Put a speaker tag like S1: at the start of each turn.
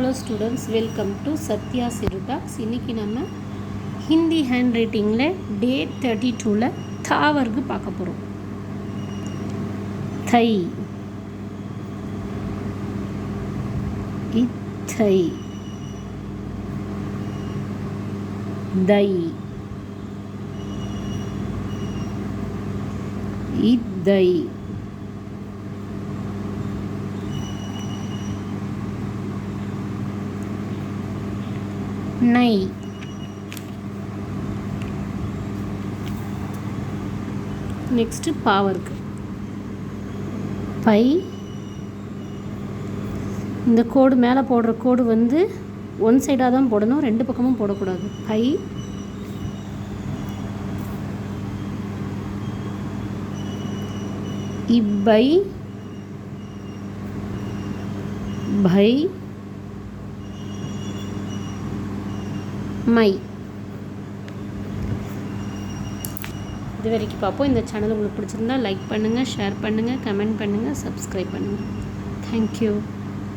S1: Hello students, welcome to Sathya சிறுடாக்ஸ். இன்றைக்கி நம்ம ஹிந்தி ஹேண்ட் ரைட்டிங்கில் டே 32ல் தா வர்க்கு பார்க்க போகிறோம். தை, இத்தை, தை, இத்தை, நை, நெக்ஸ்ட்டு பாவருக்கு பை. இந்த கோடு மேலே போடுற கோடு வந்து ஒன் சைடாக தான் போடணும், ரெண்டு பக்கமும் போடக்கூடாது. பை, இப்பை, பை, மை. இது வரைக்கும் பார்ப்போம். இந்த சேனல் உங்களுக்கு பிடிச்சிருந்தா லைக் பண்ணுங்கள், ஷேர் பண்ணுங்கள், கமெண்ட் பண்ணுங்கள், சப்ஸ்கிரைப் பண்ணுங்கள். தேங்க்யூ.